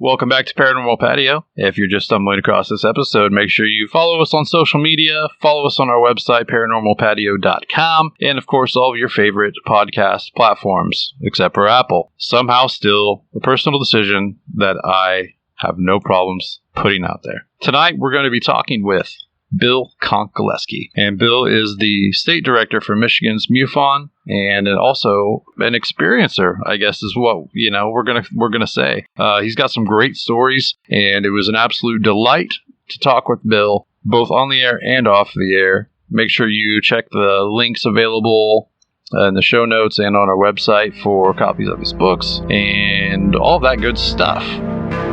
Welcome back to Paranormal Patio. If you're just stumbling across this episode, make sure you follow us on social media, follow us on our website, paranormalpatio.com, and of course all of your favorite podcast platforms, except for Apple. Somehow still a personal decision that I have no problems putting out there. Tonight we're going to be talking with Bill Konkolesky, and Bill is the state director for Michigan's MUFON, and also an experiencer, I guess is what we're gonna say. He's got some great stories, and it was an absolute delight to talk with Bill, both on the air and off the air. Make sure you check the links available in the show notes and on our website for copies of his books and all of that good stuff.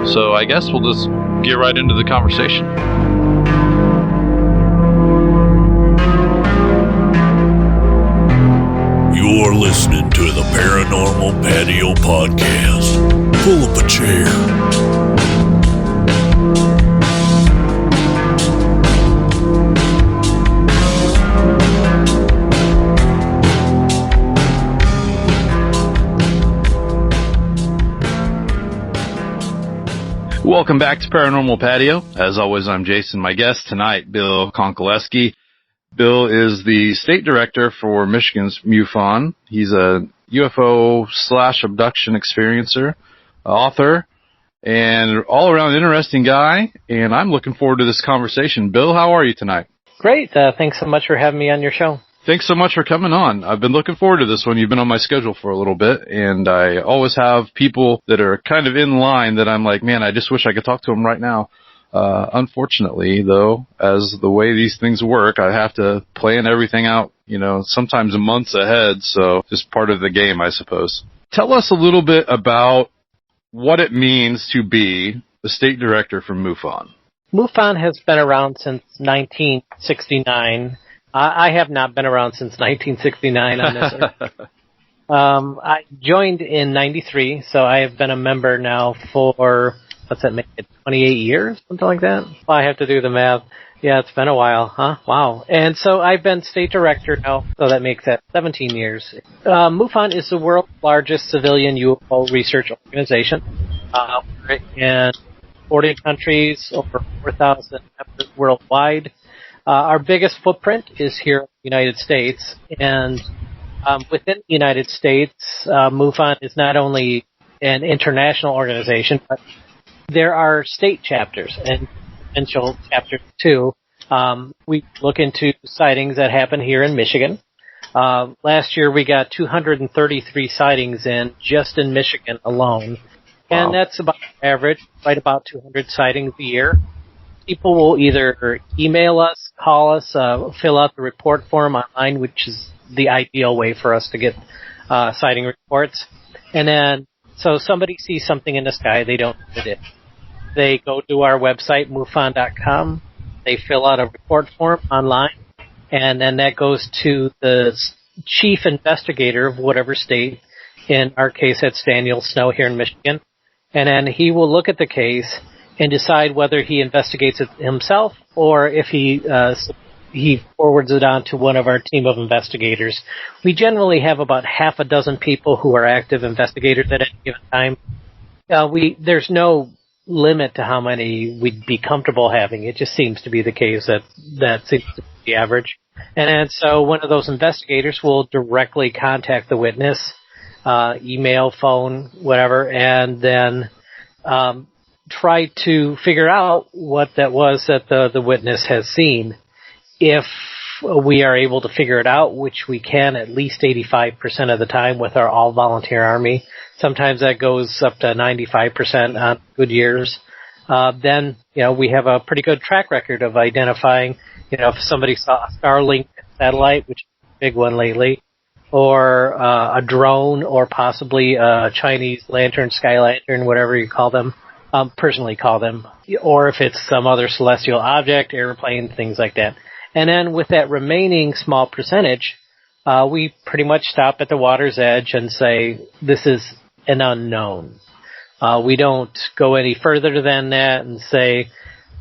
So I guess we'll just get right into the conversation. You're listening to the Paranormal Patio Podcast. Pull up a chair. Welcome back to Paranormal Patio. As always, I'm Jason. My guest tonight, Bill Konkolesky. Bill is the state director for Michigan's MUFON. He's a UFO/abduction experiencer, author, and all-around interesting guy, and I'm looking forward to this conversation. Bill, how are you tonight? Great. Thanks so much for having me on your show. Thanks so much for coming on. I've been looking forward to this one. You've been on my schedule for a little bit, and I always have people that are kind of in line that I'm like, man, I just wish I could talk to them right now. Unfortunately, though, as the way these things work, I have to plan everything out, sometimes months ahead. So just part of the game, I suppose. Tell us a little bit about what it means to be the state director for MUFON. MUFON has been around since 1969. I have not been around since 1969 on this earth. I joined in 93, so I have been a member now for... what's that make it, 28 years, something like that? Well, I have to do the math. Yeah, it's been a while, huh? Wow. And so I've been state director now, so that makes that 17 years. MUFON is the world's largest civilian UFO research organization. We're in 40 countries, over 4,000 members worldwide. Our biggest footprint is here in the United States, and within the United States, MUFON is not only an international organization, but there are state chapters and provincial chapters too. We look into sightings that happen here in Michigan. Last year we got 233 sightings just in Michigan alone. Wow. And that's about average, right about 200 sightings a year. People will either email us, call us, fill out the report form online, which is the ideal way for us to get sighting reports. And then, so somebody sees something in the sky, they don't know what it is. They go to our website, MUFON.com. They fill out a report form online, and then that goes to the chief investigator of whatever state. In our case, that's Daniel Snow here in Michigan. And then he will look at the case and decide whether he investigates it himself or if he forwards it on to one of our team of investigators. We generally have about half a dozen people who are active investigators at any given time. There's no limit to how many we'd be comfortable having. It just seems to be the case that seems to be the average. And so one of those investigators will directly contact the witness, email, phone, whatever, and then try to figure out what that was that the witness has seen. If we are able to figure it out, which we can at least 85% of the time with our all-volunteer army, sometimes that goes up to 95% on good years, then, we have a pretty good track record of identifying, if somebody saw a Starlink satellite, which is a big one lately, or a drone, or possibly a Chinese lantern, sky lantern, whatever you call them, personally call them, or if it's some other celestial object, airplane, things like that. And then with that remaining small percentage, we pretty much stop at the water's edge and say, this is an unknown. We don't go any further than that and say,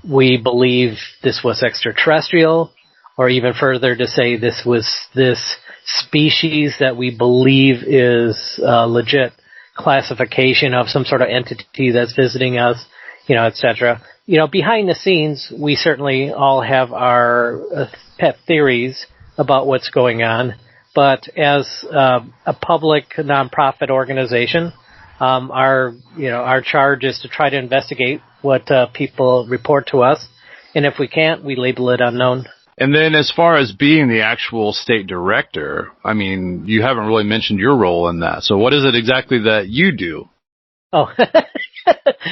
we believe this was extraterrestrial, or even further to say this was this species that we believe is legit classification of some sort of entity that's visiting us, et cetera. Behind the scenes, we certainly all have our pet theories about what's going on. But as a public nonprofit organization, our charge is to try to investigate what people report to us, and if we can't, we label it unknown. And then as far as being the actual state director, I mean, you haven't really mentioned your role in that. So what is it exactly that you do? Oh,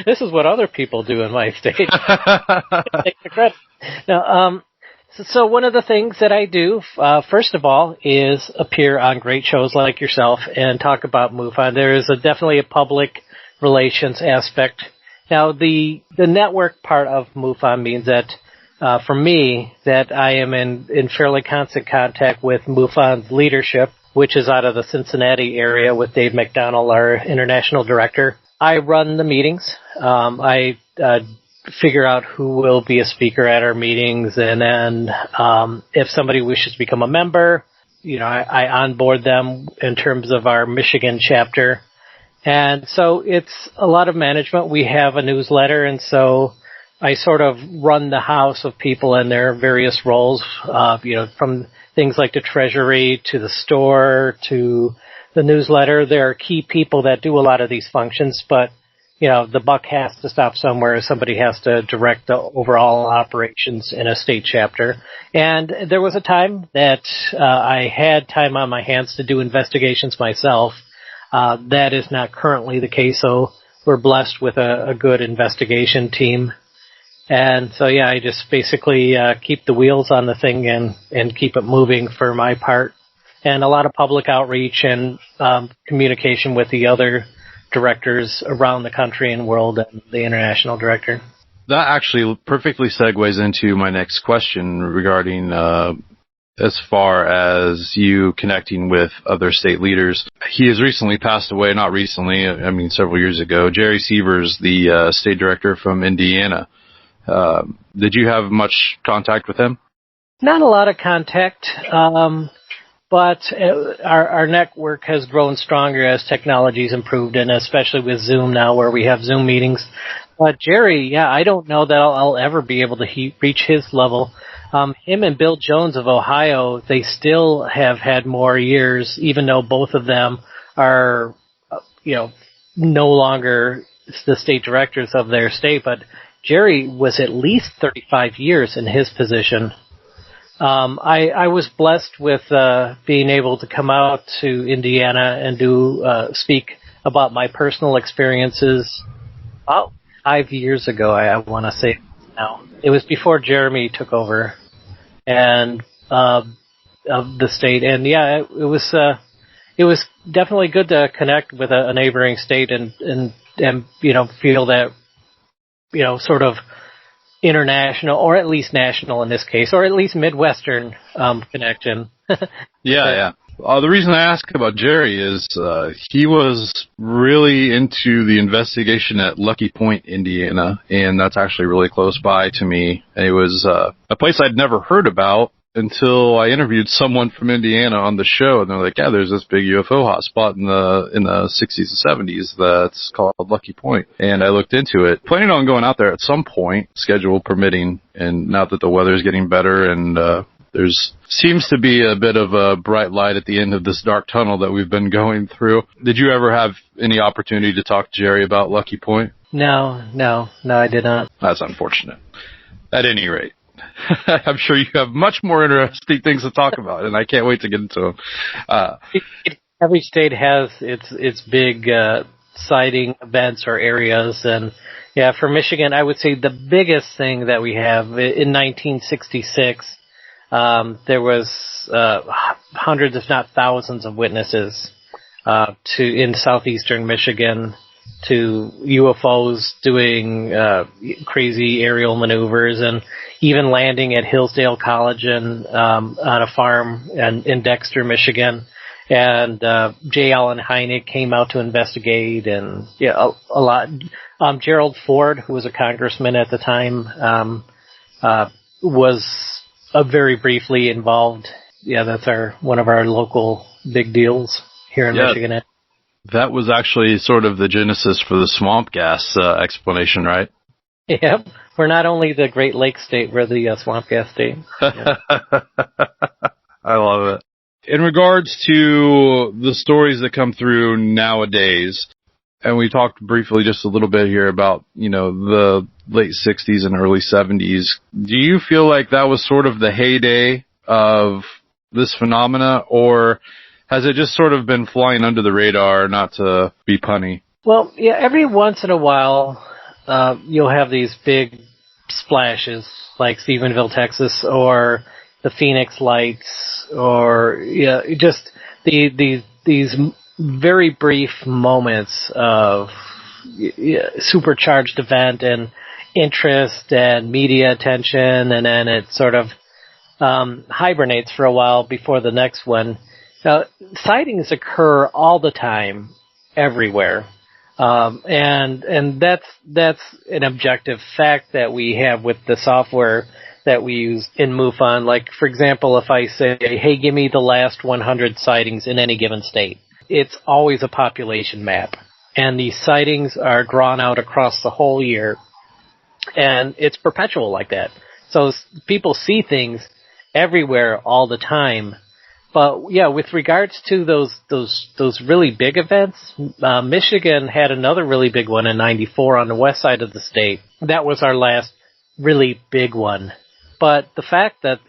this is what other people do in my state. Take the credit. Now, so one of the things that I do, first of all, is appear on great shows like yourself and talk about MUFON. There is definitely a public relations aspect. Now, the network part of MUFON means that, for me, that I am in fairly constant contact with MUFON's leadership, which is out of the Cincinnati area with Dave McDonald, our international director. I run the meetings. I figure out who will be a speaker at our meetings, and then if somebody wishes to become a member, I onboard them in terms of our Michigan chapter. And so it's a lot of management. We have a newsletter, and so I sort of run the house of people in their various roles, from things like the treasury to the store to the newsletter. There are key people that do a lot of these functions, but the buck has to stop somewhere. Somebody has to direct the overall operations in a state chapter. And there was a time that I had time on my hands to do investigations myself. That is not currently the case, so we're blessed with a good investigation team. And so, I just basically keep the wheels on the thing and keep it moving for my part. And a lot of public outreach and communication with the other directors around the country and world and the international director. That actually perfectly segues into my next question regarding as far as you connecting with other state leaders. He has recently passed away, not recently, I mean several years ago. Jerry Sievers, the state director from Indiana. Did you have much contact with him? Not a lot of contact. But our network has grown stronger as technology's improved, and especially with Zoom now, where we have Zoom meetings. But Jerry, I don't know that I'll ever be able to reach his level. Him and Bill Jones of Ohio, they still have had more years, even though both of them are, no longer the state directors of their state. But Jerry was at least 35 years in his position. I was blessed with being able to come out to Indiana and speak about my personal experiences about 5 years ago, I want to say now. It was before Jeremy took over and of the state. And, it was definitely good to connect with a neighboring state and feel that, sort of international, or at least national in this case, or at least Midwestern connection. Yeah. The reason I ask about Jerry is he was really into the investigation at Lucky Point, Indiana, and that's actually really close by to me. It was a place I'd never heard about until I interviewed someone from Indiana on the show, and they're like, there's this big UFO hotspot in the 60s and 70s that's called Lucky Point. And I looked into it, planning on going out there at some point, schedule permitting, and now that the weather's getting better and there's seems to be a bit of a bright light at the end of this dark tunnel that we've been going through. Did you ever have any opportunity to talk to Jerry about Lucky Point? No, I did not. That's unfortunate. At any rate. I'm sure you have much more interesting things to talk about, and I can't wait to get into them. Every state has its big sighting events or areas, and for Michigan, I would say the biggest thing that we have in 1966, there was hundreds, if not thousands, of witnesses in southeastern Michigan to UFOs doing crazy aerial maneuvers and even landing at Hillsdale College and on a farm in Dexter, Michigan. And J. Allen Hynek came out to investigate, and a lot. Gerald Ford, who was a congressman at the time, was very briefly involved. Yeah, that's one of our local big deals here in Michigan. That was actually sort of the genesis for the swamp gas explanation, right? Yep. We're not only the Great Lakes state, we're the swamp gas state. Yeah. I love it. In regards to the stories that come through nowadays, and we talked briefly just a little bit here about, the late 60s and early 70s, do you feel like that was sort of the heyday of this phenomena, or has it just sort of been flying under the radar, not to be punny? Well, yeah, every once in a while, you'll have these big splashes like Stephenville, Texas, or the Phoenix Lights, or just these very brief moments of supercharged event and interest and media attention, and then it sort of hibernates for a while before the next one. Now, sightings occur all the time, everywhere. And that's an objective fact that we have with the software that we use in MUFON. Like, for example, if I say, hey, give me the last 100 sightings in any given state, it's always a population map. And these sightings are drawn out across the whole year. And it's perpetual like that. So people see things everywhere all the time. But yeah, with regards to those really big events, Michigan had another really big one in '94 on the west side of the state. That was our last really big one. But the fact that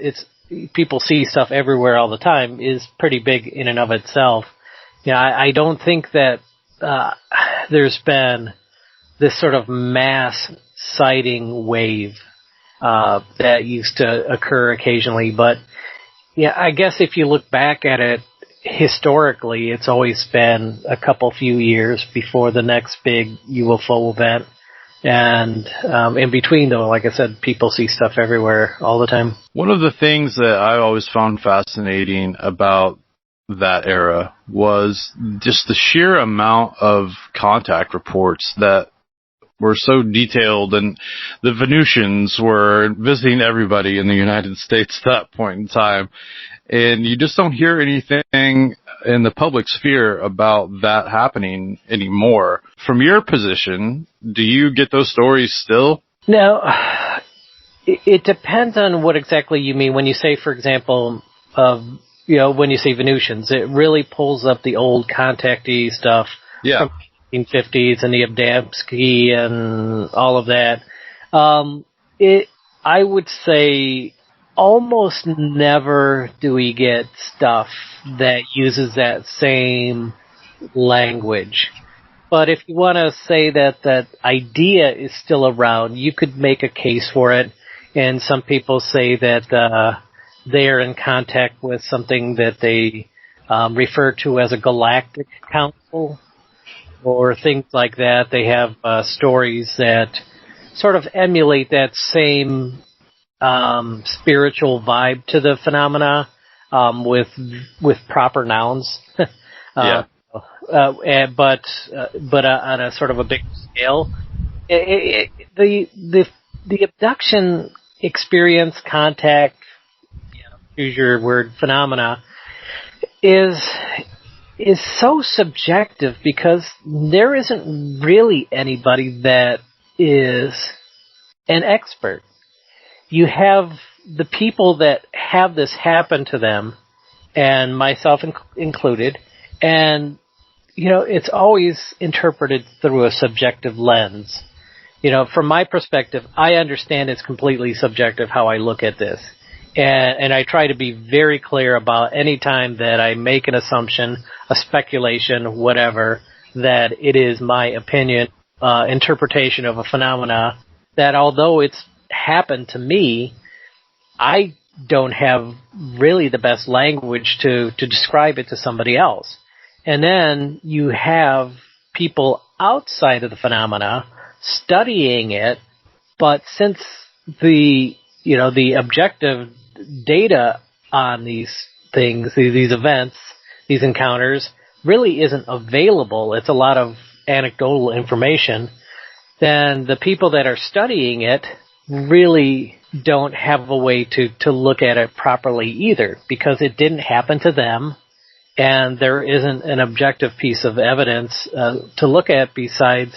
people see stuff everywhere all the time is pretty big in and of itself. I don't think that there's been this sort of mass sighting wave that used to occur occasionally, but yeah, I guess if you look back at it historically, it's always been a few years before the next big UFO event. And in between, though, like I said, people see stuff everywhere all the time. One of the things that I always found fascinating about that era was just the sheer amount of contact reports that were so detailed, and the Venusians were visiting everybody in the United States at that point in time. And you just don't hear anything in the public sphere about that happening anymore. From your position, do you get those stories still? No, it depends on what exactly you mean. When you say, for example, when you say Venusians, it really pulls up the old contactee stuff. Yeah. From 1950s and the Abdamski and all of that. I would say almost never do we get stuff that uses that same language. But if you want to say that that idea is still around, you could make a case for it. And some people say that they are in contact with something that they refer to as a galactic council, or things like that. They have stories that sort of emulate that same spiritual vibe to the phenomena, with proper nouns. Yeah. But on a sort of a big scale. The abduction experience, contact, use your word, phenomena, is so subjective because there isn't really anybody that is an expert. You have the people that have this happen to them, and myself included, and, it's always interpreted through a subjective lens. From my perspective, I understand it's completely subjective how I look at this. And I try to be very clear about any time that I make an assumption, a speculation, whatever, that it is my opinion, interpretation of a phenomena, that although it's happened to me, I don't have really the best language to describe it to somebody else. And then you have people outside of the phenomena studying it, but since the objective data on these things, these events, these encounters, really isn't available, it's a lot of anecdotal information, then the people that are studying it really don't have a way to look at it properly either, because it didn't happen to them, and there isn't an objective piece of evidence to look at besides,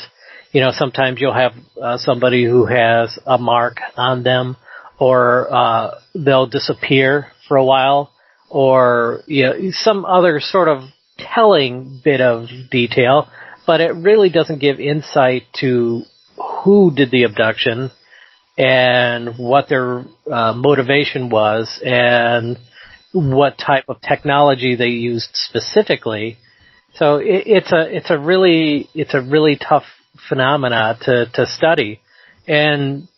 sometimes you'll have somebody who has a mark on them, or they'll disappear for a while, or some other sort of telling bit of detail, but it really doesn't give insight to who did the abduction and what their motivation was and what type of technology they used specifically. So it's a really tough phenomena to study. And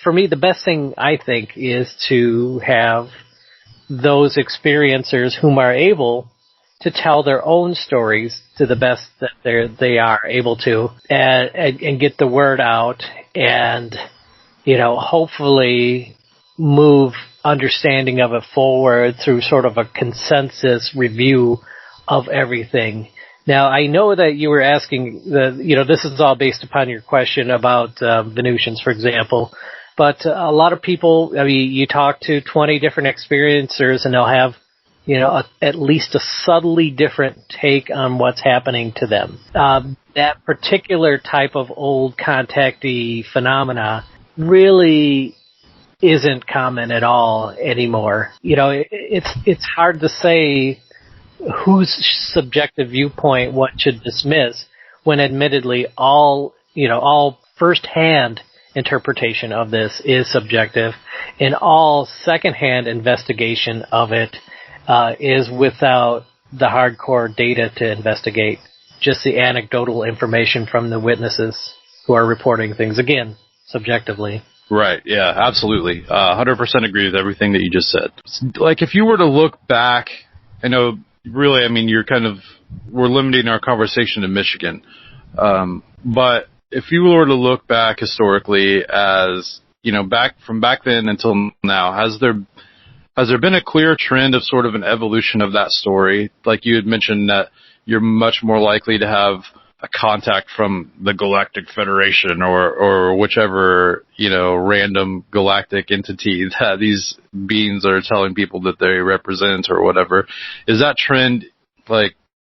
for me, the best thing I think is to have those experiencers whom are able to tell their own stories to the best that they are able to, and get the word out, and hopefully move understanding of it forward through sort of a consensus review of everything. Now, I know that you were asking this is all based upon your question about Venusians, for example. But a lot of people, you talk to 20 different experiencers, and they'll have, at least a subtly different take on what's happening to them. That particular type of old contactee phenomena really isn't common at all anymore. It's hard to say whose subjective viewpoint one should dismiss when admittedly all first-hand interpretation of this is subjective, and all second-hand investigation of it is without the hardcore data to investigate, just the anecdotal information from the witnesses who are reporting things, again, subjectively. Right, yeah, absolutely. 100% agree with everything that you just said. Like, if you were to look back, I know, really, we're limiting our conversation to Michigan, but if you were to look back historically as, from back then until now, has there been a clear trend of sort of an evolution of that story? Like you had mentioned that you're much more likely to have a contact from the Galactic Federation or whichever, random galactic entity that these beings are telling people that they represent or whatever. Is that trend,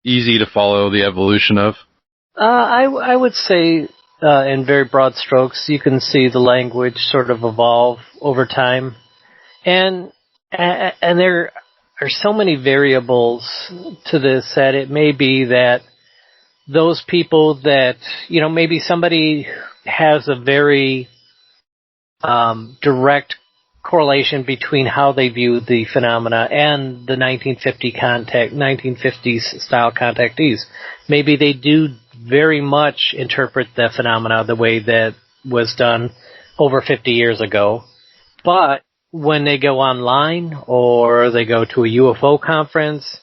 easy to follow the evolution of? I would say, in very broad strokes, you can see the language sort of evolve over time. And there are so many variables to this that it may be that those people that, maybe somebody has a very direct correlation between how they view the phenomena and the 1950s style contactees. Maybe they do very much interpret the phenomena the way that was done over 50 years ago. But when they go online or they go to a UFO conference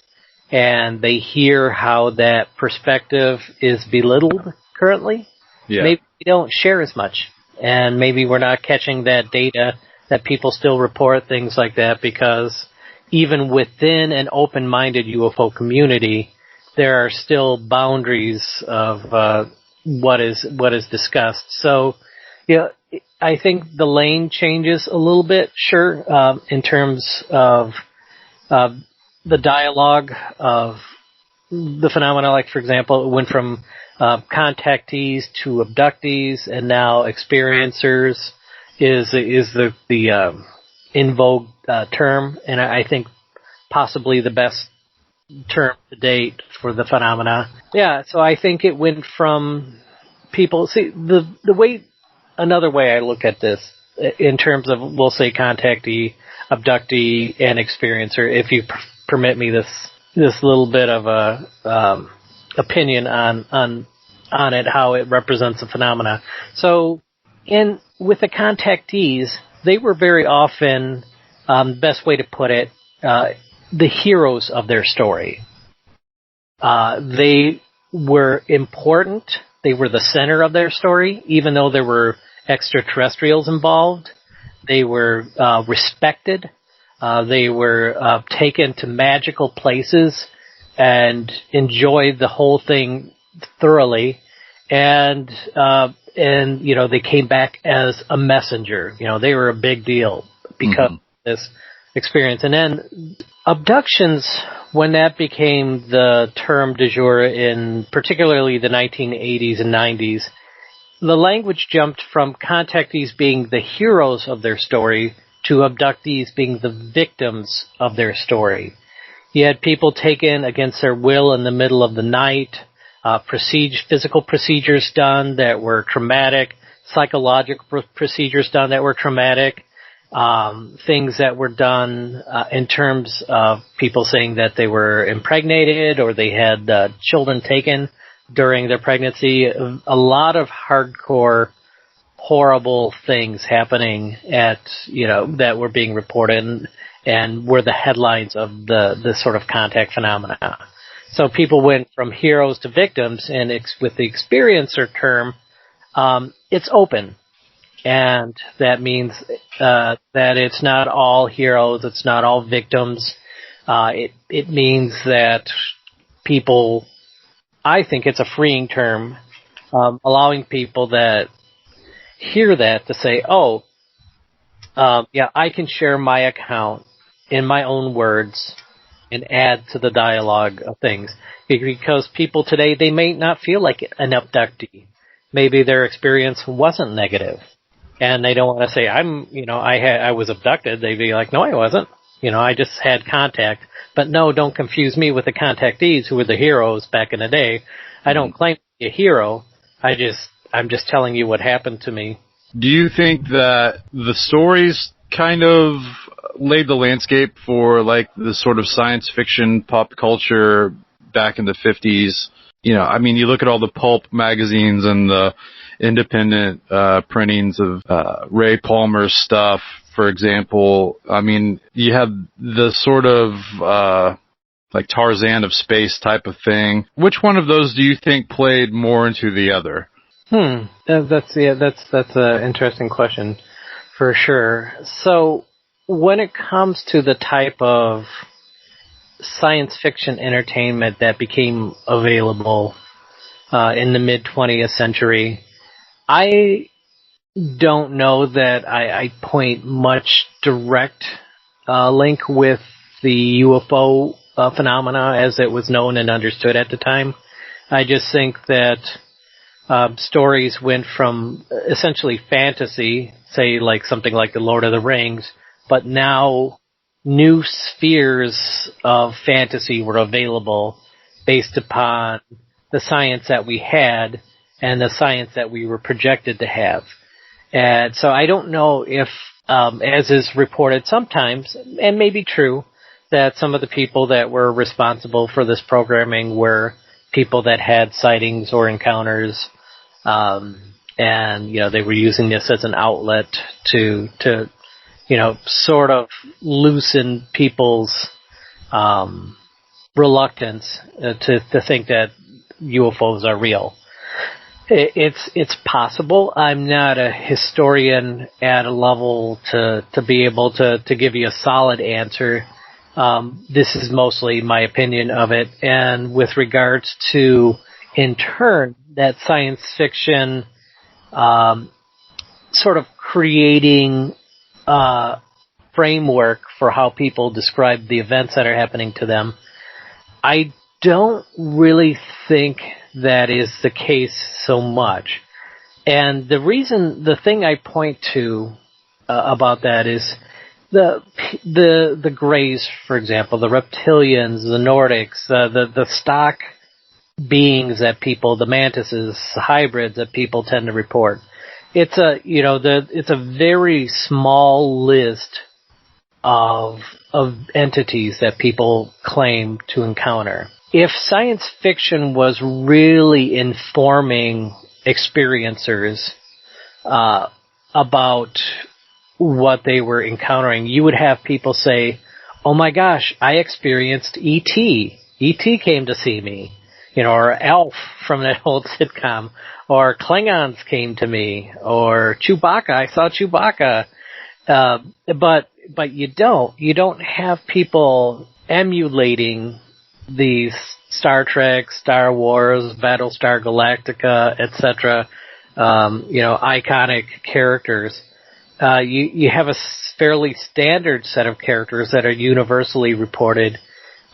and they hear how that perspective is belittled currently, maybe we don't share as much. And maybe we're not catching that data that people still report, things like that, because even within an open-minded UFO community, there are still boundaries of what is discussed. So, I think the lane changes a little bit, sure, in terms of the dialogue of the phenomena. Like, for example, it went from contactees to abductees, and now experiencers is the in vogue term, and I think possibly the best term to date for the phenomena. Yeah, so I think it went from people. See, the way, another way I look at this in terms of, we'll say, contactee, abductee, and experiencer, if you permit me this little bit of a opinion on it, how it represents the phenomena. So, with the contactees, they were very often, best way to put it, the heroes of their story. They were important. They were the center of their story, even though there were extraterrestrials involved. They were respected. They were taken to magical places and enjoyed the whole thing thoroughly. And they came back as a messenger. They were a big deal because of this experience. And then abductions when that became the term du jour in particularly the 1980s and 90s, the language jumped from contactees being the heroes of their story to abductees being the victims of their story. You had people taken against their will in the middle of the night, physical procedures done that were traumatic, psychological procedures done that were traumatic, things that were done in terms of people saying that they were impregnated or they had children taken during their pregnancy. A lot of hardcore, horrible things happening that were being reported and were the headlines of the sort of contact phenomena. So people went from heroes to victims, and with the experiencer term, it's open. And that means that it's not all heroes, it's not all victims. It means that people, I think it's a freeing term, allowing people that hear that to say, I can share my account in my own words and add to the dialogue of things. Because people today, they may not feel like an abductee. Maybe their experience wasn't negative. And they don't want to say, I was abducted. They'd be like, no, I wasn't. I just had contact. But no, don't confuse me with the contactees who were the heroes back in the day. I don't claim to be a hero. I'm just telling you what happened to me. Do you think that the stories kind of laid the landscape for like the sort of science fiction pop culture back in the 50s? You look at all the pulp magazines and the independent printings of Ray Palmer's stuff, for example. You have the sort of like Tarzan of space type of thing. Which one of those do you think played more into the other? That's an interesting question, for sure. So when it comes to the type of science fiction entertainment that became available in the mid-20th century, I don't know that I point much direct link with the UFO phenomena as it was known and understood at the time. I just think that stories went from essentially fantasy, say like something like The Lord of the Rings, but now new spheres of fantasy were available based upon the science that we had and the science that we were projected to have. And so I don't know if, as is reported sometimes, and maybe true, that some of the people that were responsible for this programming were people that had sightings or encounters, and they were using this as an outlet to sort of loosen people's reluctance to think that UFOs are real. It's possible. I'm not a historian at a level to be able to give you a solid answer. This is mostly my opinion of it. And with regards to, in turn, that science fiction sort of creating framework for how people describe the events that are happening to them, I don't really think that is the case so much. And the thing I point to about that is the Greys, for example, the reptilians, the Nordics, the stock beings that the mantises, hybrids that people tend to report. It's a very small list of entities that people claim to encounter. If science fiction was really informing experiencers about what they were encountering, you would have people say, oh my gosh, I experienced E.T. E.T. came to see me. Or Elf from that old sitcom, or Klingons came to me, or Chewbacca, I saw Chewbacca. But you don't have people emulating these Star Trek, Star Wars, Battlestar Galactica, etc., iconic characters. You have a fairly standard set of characters that are universally reported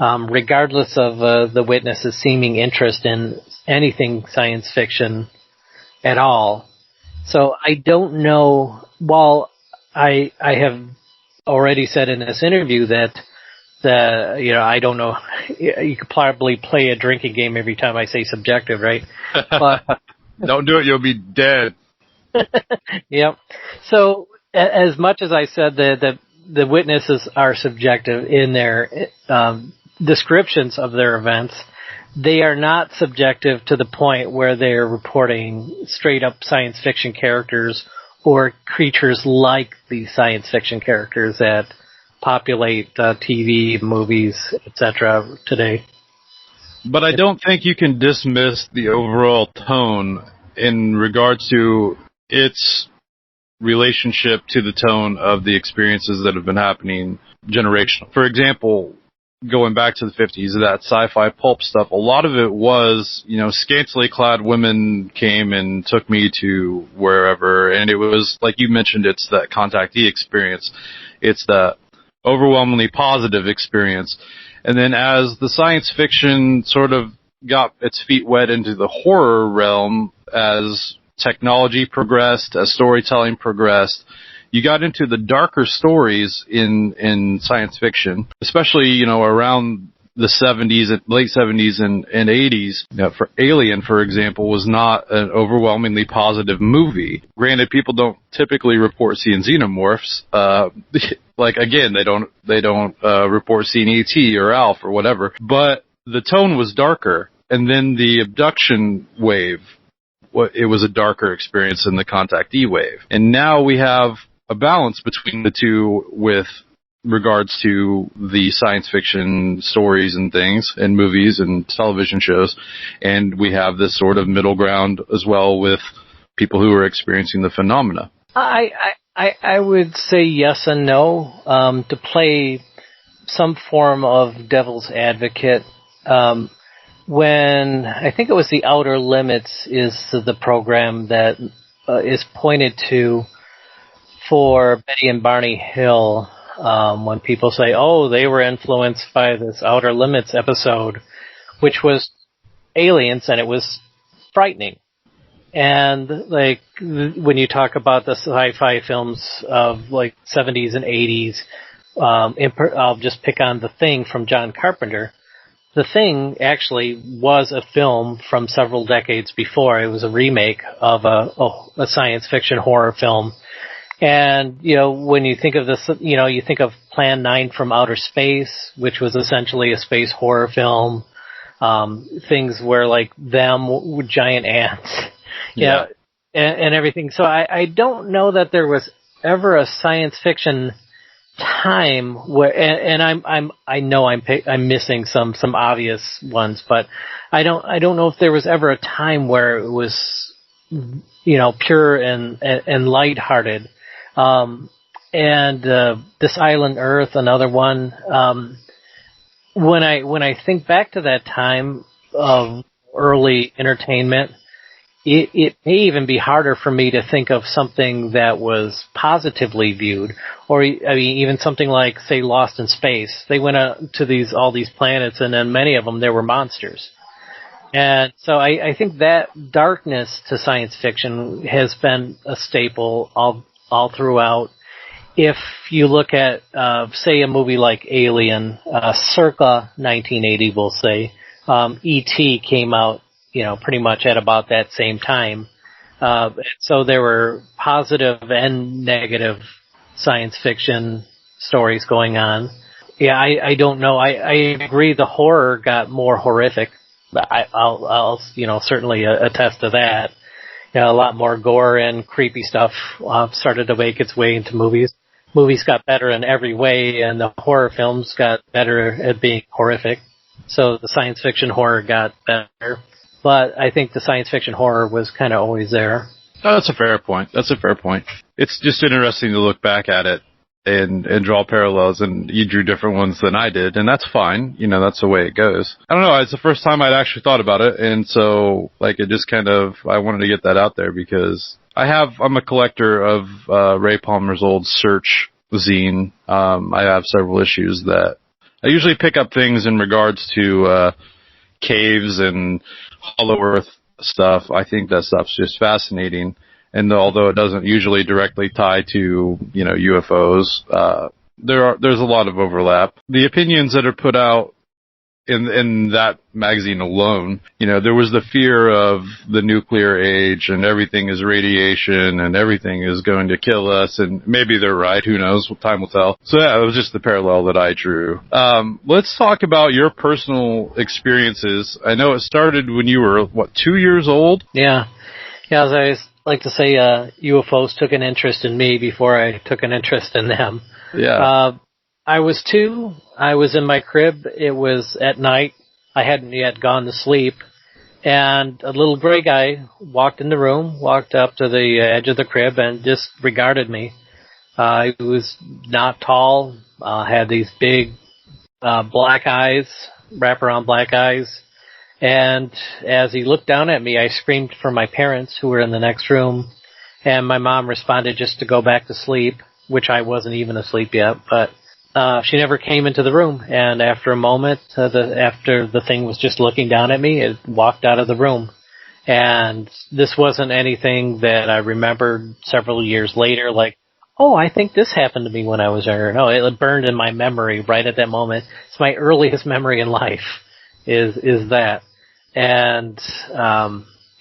regardless of the witness's seeming interest in anything science fiction at all. So I don't know. While I have already said in this interview that I don't know. You could probably play a drinking game every time I say subjective, right? But don't do it; you'll be dead. Yep. So as much as I said that the witnesses are subjective in their descriptions of their events, they are not subjective to the point where they're reporting straight up science fiction characters or creatures like the science fiction characters that populate TV, movies, etc. today. But I don't think you can dismiss the overall tone in regards to its relationship to the tone of the experiences that have been happening generational. For example, going back to the 50s, that sci-fi pulp stuff, a lot of it was, scantily clad women came and took me to wherever, and it was, like you mentioned, it's that contactee experience. It's that overwhelmingly positive experience. And then as the science fiction sort of got its feet wet into the horror realm, as technology progressed, as storytelling progressed, you got into the darker stories in science fiction, especially, around the 70s, late 70s and 80s. For Alien, for example, was not an overwhelmingly positive movie. Granted, people don't typically report seeing xenomorphs. Again, they don't report seeing ET or Alf or whatever. But the tone was darker. And then the abduction wave, it was a darker experience than the contactee wave. And now we have a balance between the two with regards to the science fiction stories and things and movies and television shows. And we have this sort of middle ground as well with people who are experiencing the phenomena. I would say yes and no. To play some form of devil's advocate, when I think it was The Outer Limits is the program that is pointed to for Betty and Barney Hill, when people say, oh, they were influenced by this Outer Limits episode, which was aliens, and it was frightening. And when you talk about the sci-fi films of 70s and 80s, I'll just pick on The Thing from John Carpenter. The Thing actually was a film from several decades before. It was a remake of a science fiction horror film. And, when you think of this, you think of Plan 9 from Outer Space, which was essentially a space horror film. Things where them with giant ants. Yeah. And everything. So I don't know that there was ever a science fiction time where, and I know I'm missing some obvious ones, but I don't know if there was ever a time where it was, pure and lighthearted. And This Island Earth, another one. When I think back to that time of early entertainment, it may even be harder for me to think of something that was positively viewed, or even something like, say, Lost in Space. They went out to all these planets, and then many of them there were monsters. And so I think that darkness to science fiction has been a staple all throughout. If you look at, say, a movie like Alien, circa 1980, we'll say, E.T. came out, pretty much at about that same time. So there were positive and negative science fiction stories going on. Yeah, I don't know. I agree the horror got more horrific. I'll certainly attest to that. A lot more gore and creepy stuff started to make its way into movies. Movies got better in every way, and the horror films got better at being horrific. So the science fiction horror got better. But I think the science fiction horror was kind of always there. Oh, that's a fair point. It's just interesting to look back at it and draw parallels, and you drew different ones than I did, and that's fine. That's the way it goes. I don't know, it's the first time I'd actually thought about it, and so, it just kind of, I wanted to get that out there because I'm a collector of Ray Palmer's old Search zine. I have several issues that I usually pick up things in regards to caves and hollow earth stuff. I think that stuff's just fascinating. And although it doesn't usually directly tie to, UFOs, there's a lot of overlap. The opinions that are put out in that magazine alone, there was the fear of the nuclear age and everything is radiation and everything is going to kill us, and maybe they're right, who knows, time will tell. So yeah, it was just the parallel that I drew. Let's talk about your personal experiences. I know it started when you were, 2 years old? Yeah, as I like to say, UFOs took an interest in me before I took an interest in them. Yeah. I was 2. I was in my crib. It was at night. I hadn't yet gone to sleep. And a little gray guy walked in the room, walked up to the edge of the crib, and just regarded me. He was not tall, had these big black eyes, wraparound black eyes. And as he looked down at me, I screamed for my parents, who were in the next room. And my mom responded just to go back to sleep, which I wasn't even asleep yet. But she never came into the room, and after a moment, after the thing was just looking down at me, it walked out of the room. And this wasn't anything that I remembered several years later, like, oh, I think this happened to me when I was younger. No, it burned in my memory right at that moment. It's my earliest memory in life, is that. And,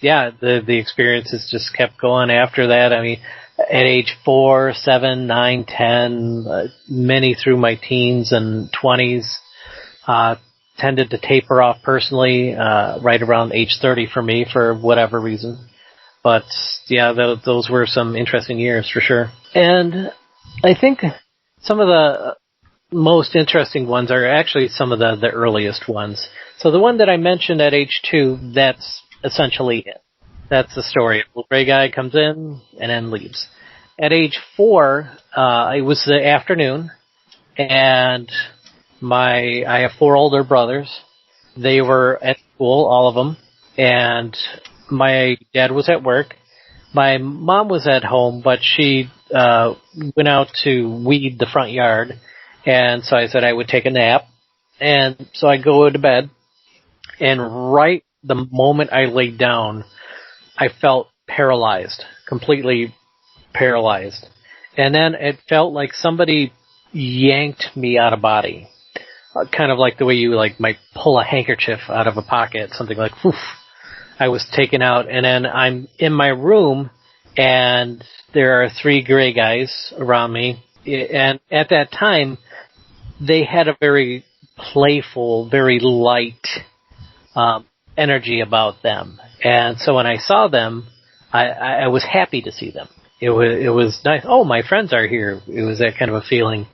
the experiences just kept going after that. I mean, at age 4, 7, 9, 10, many through my teens and 20s, tended to taper off personally, right around age 30 for me for whatever reason. But yeah, those were some interesting years for sure. And I think some of the most interesting ones are actually some of the earliest ones. So the one that I mentioned at age 2, that's essentially it. That's the story. A little gray guy comes in and then leaves. At age 4, it was the afternoon, and I have 4 older brothers. They were at school, all of them, and my dad was at work. My mom was at home, but she went out to weed the front yard, and so I said I would take a nap. And so I go to bed, and right the moment I laid down, I felt paralyzed, completely paralyzed. And then it felt like somebody yanked me out of body. Kind of like the way you might pull a handkerchief out of a pocket, something like, whoof. I was taken out, and then I'm in my room, and there are 3 gray guys around me. And at that time, they had a very playful, very light energy about them. And so when I saw them, I was happy to see them. It was nice. Oh, my friends are here. It was that kind of a feeling.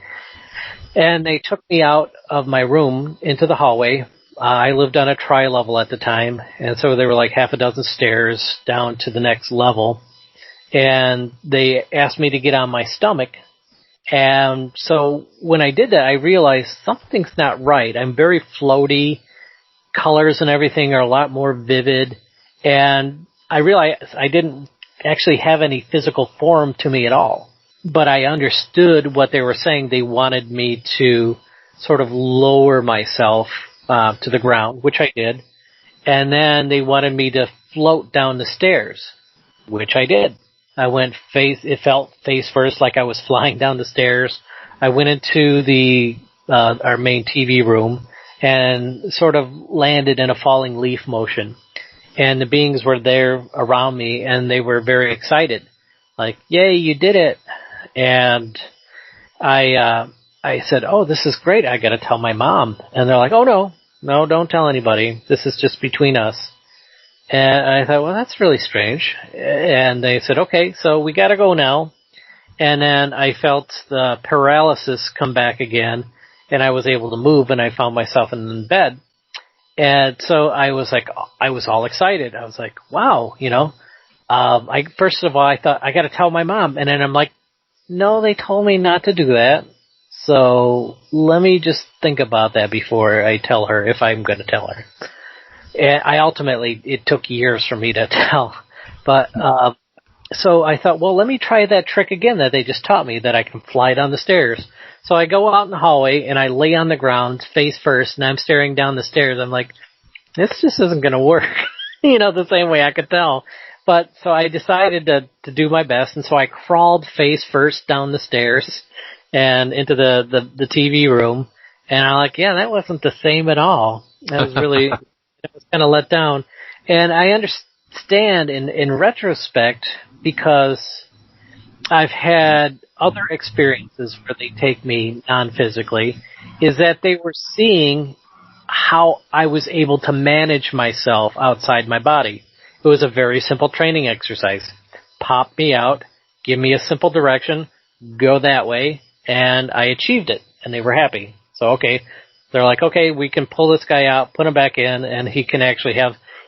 And they took me out of my room into the hallway. I lived on a tri-level at the time, and so there were like half a dozen stairs down to the next level. And they asked me to get on my stomach. And so when I did that, I realized something's not right. I'm very floaty. Colors and everything are a lot more vivid. And I realized I didn't actually have any physical form to me at all. But I understood what they were saying. They wanted me to sort of lower myself to the ground, which I did. And then they wanted me to float down the stairs, which I did. I went it felt face first, like I was flying down the stairs. I went into our main TV room and sort of landed in a falling leaf motion. And the beings were there around me, and they were very excited. Like, yay, you did it. And I said, oh, this is great. I got to tell my mom. And they're like, oh, no, don't tell anybody. This is just between us. And I thought, well, that's really strange. And they said, okay, so we got to go now. And then I felt the paralysis come back again, and I was able to move, and I found myself in bed. And so I was all excited. I was like, wow, first of all, I thought, I got to tell my mom. And then I'm like, no, they told me not to do that. So let me just think about that before I tell her, if I'm going to tell her. And it took years for me to tell. But So I thought, well, let me try that trick again that they just taught me, that I can fly down the stairs. So I go out in the hallway, and I lay on the ground face first, and I'm staring down the stairs. I'm like, this just isn't going to work, the same way I could tell. But so I decided to do my best, and so I crawled face first down the stairs and into the TV room, and I'm like, yeah, that wasn't the same at all. I was really, I was kind of let down. And I understand in retrospect, because I've had other experiences where they take me non-physically, is that they were seeing how I was able to manage myself outside my body. It was a very simple training exercise. Pop me out, give me a simple direction, go that way, and I achieved it, and they were happy. So, okay, they're like, okay, we can pull this guy out, put him back in, and he can actually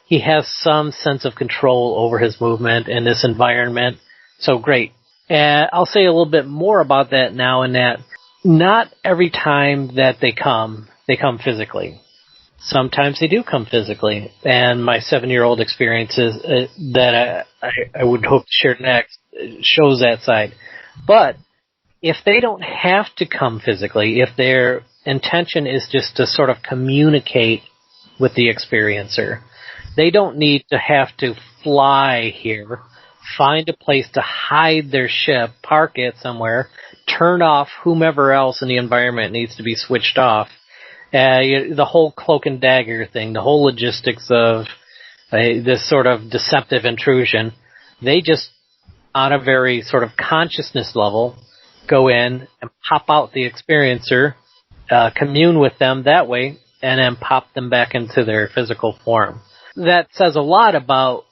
he has some sense of control over his movement in this environment. So great. And I'll say a little bit more about that now, in that not every time that they come physically. Sometimes they do come physically. And my 7-year-old experiences that I would hope to share next shows that side. But if they don't have to come physically, if their intention is just to sort of communicate with the experiencer, they don't need to have to fly here, find a place to hide their ship, park it somewhere, turn off whomever else in the environment needs to be switched off. The whole cloak and dagger thing, the whole logistics of this sort of deceptive intrusion, they just, on a very sort of consciousness level, go in and pop out the experiencer, commune with them that way, and then pop them back into their physical form. That says a lot about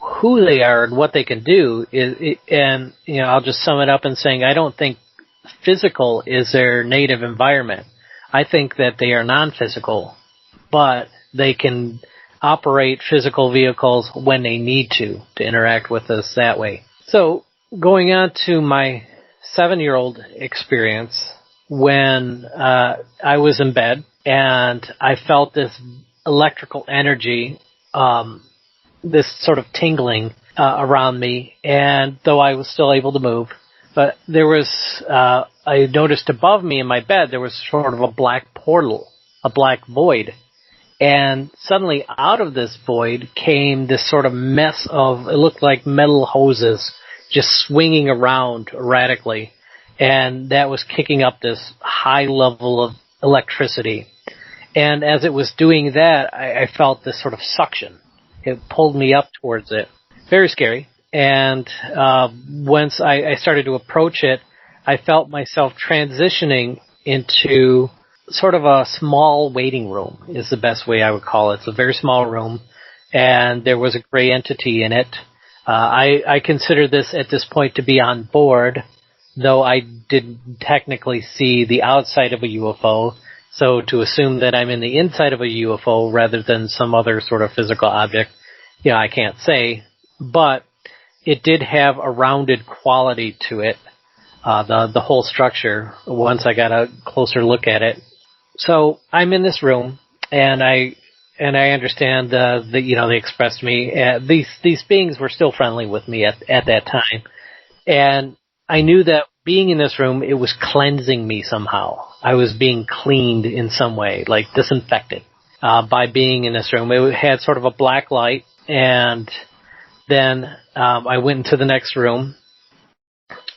who they are and what they can do. And I'll just sum it up in saying I don't think physical is their native environment. I think that they are non-physical, but they can operate physical vehicles when they need to interact with us that way. So going on to my 7-year-old experience, when I was in bed and I felt this electrical energy, this sort of tingling around me, and though I was still able to move, but there was, I noticed above me in my bed, there was sort of a black portal, a black void. And suddenly out of this void came this sort of mess of, it looked like metal hoses just swinging around erratically. And that was kicking up this high level of electricity. And as it was doing that, I felt this sort of suction. It pulled me up towards it. Very scary. And once I started to approach it, I felt myself transitioning into sort of a small waiting room, is the best way I would call it. It's a very small room, and there was a gray entity in it. I consider this at this point to be on board, though I didn't technically see the outside of a UFO. So to assume that I'm in the inside of a UFO rather than some other sort of physical object, I can't say. But it did have a rounded quality to it, the whole structure, once I got a closer look at it. So I'm in this room, and I understand that they expressed me. These beings were still friendly with me at that time, and I knew that being in this room, it was cleansing me somehow. I was being cleaned in some way, like disinfected, by being in this room. It had sort of a black light, and then I went into the next room,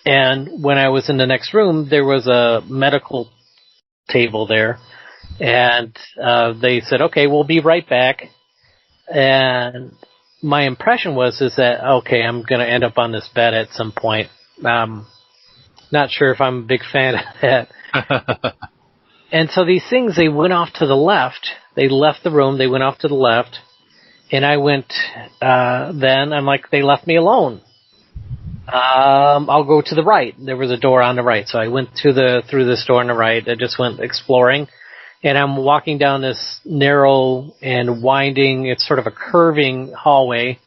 and when I was in the next room, there was a medical table there, and they said, okay, we'll be right back. And my impression was that, okay, I'm going to end up on this bed at some point. Not sure if I'm a big fan of that. And so these things, they went off to the left. They left the room, they went off to the left. And I went, then I'm like, they left me alone. I'll go to the right. There was a door on the right. So I went through this door on the right. I just went exploring. And I'm walking down this narrow and winding, it's sort of a curving hallway,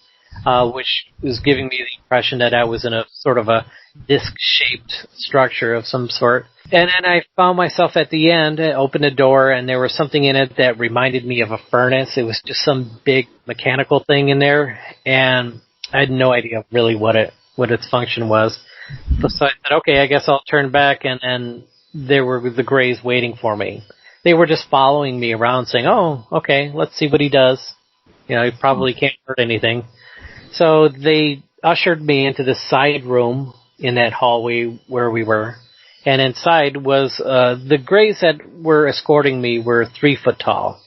which was giving me the impression that I was in a sort of a disc-shaped structure of some sort. And then I found myself at the end. I opened a door, and there was something in it that reminded me of a furnace. It was just some big mechanical thing in there, and I had no idea really what it what its function was. So I said, okay, I guess I'll turn back, and there were the Greys waiting for me. They were just following me around saying, oh, okay, let's see what he does. You know, he probably can't hurt anything. So they ushered me into the side room in that hallway where we were. And inside was, the Greys that were escorting me were 3 foot tall.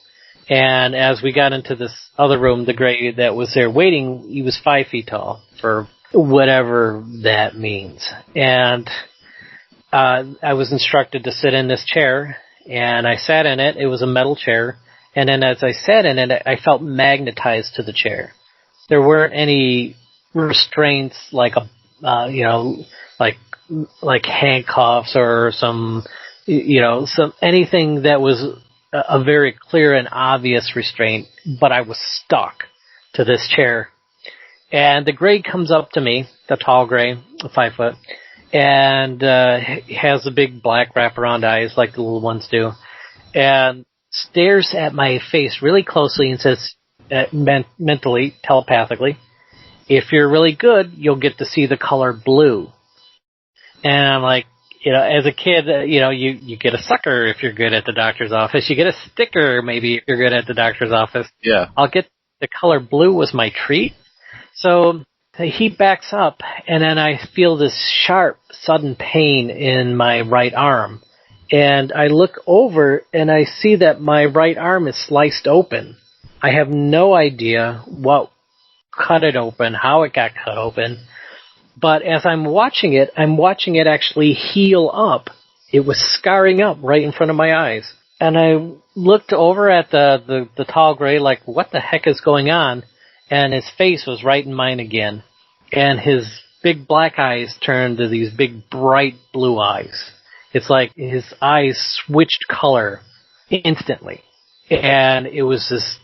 And as we got into this other room, the Grey that was there waiting, he was 5 feet tall, for whatever that means. And I was instructed to sit in this chair, and I sat in it. It was a metal chair. And then as I sat in it, I felt magnetized to the chair. There weren't any restraints like like handcuffs or some anything that was a very clear and obvious restraint, but I was stuck to this chair. And the Grey comes up to me, the tall Grey, 5 foot, and has the big black wraparound eyes like the little ones do, and stares at my face really closely and says, mentally, telepathically, if you're really good, you'll get to see the color blue. And I'm like, as a kid, you get a sucker if you're good at the doctor's office. You get a sticker maybe if you're good at the doctor's office. Yeah. I'll get the color blue was my treat. So he backs up, and then I feel this sharp, sudden pain in my right arm. And I look over, and I see that my right arm is sliced open. I have no idea what cut it open, how it got cut open. But as I'm watching it actually heal up. It was scarring up right in front of my eyes. And I looked over at the tall Grey like, what the heck is going on? And his face was right in mine again. And his big black eyes turned to these big bright blue eyes. It's like his eyes switched color instantly. And it was this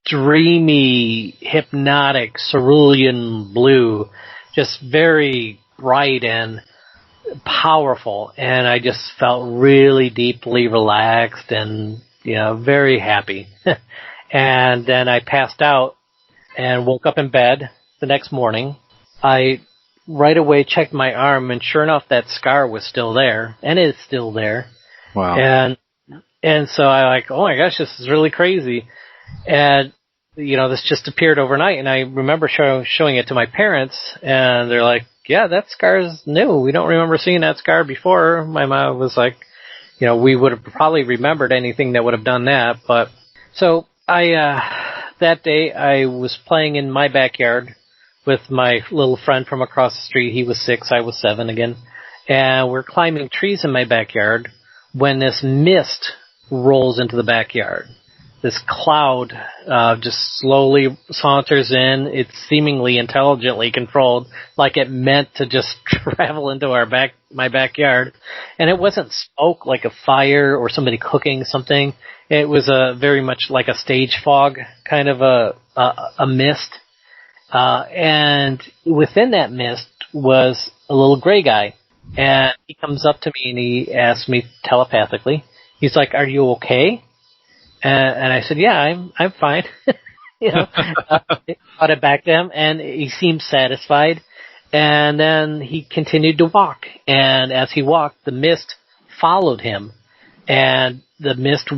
dreamy, hypnotic, cerulean blue, just very bright and powerful. And I just felt really deeply relaxed and, very happy. And then I passed out and woke up in bed the next morning. I right away checked my arm, and sure enough, that scar was still there, and it's still there. Wow. And so I like, oh my gosh, this is really crazy. And, this just appeared overnight, and I remember showing it to my parents, and they're like, yeah, that scar's new. We don't remember seeing that scar before. My mom was like, we would have probably remembered anything that would have done that. But so that day I was playing in my backyard with my little friend from across the street. He was 6, I was 7 again. And we're climbing trees in my backyard when this mist rolls into the backyard. This cloud just slowly saunters in. It's seemingly intelligently controlled, like it meant to just travel into my backyard. And it wasn't smoke like a fire or somebody cooking something. It was very much like a stage fog, kind of a mist. And within that mist was a little Grey guy. And he comes up to me and he asks me telepathically, he's like, are you okay? And I said, yeah, I'm fine. I brought it back to him, and he seemed satisfied. And then he continued to walk. And as he walked, the mist followed him. And the mist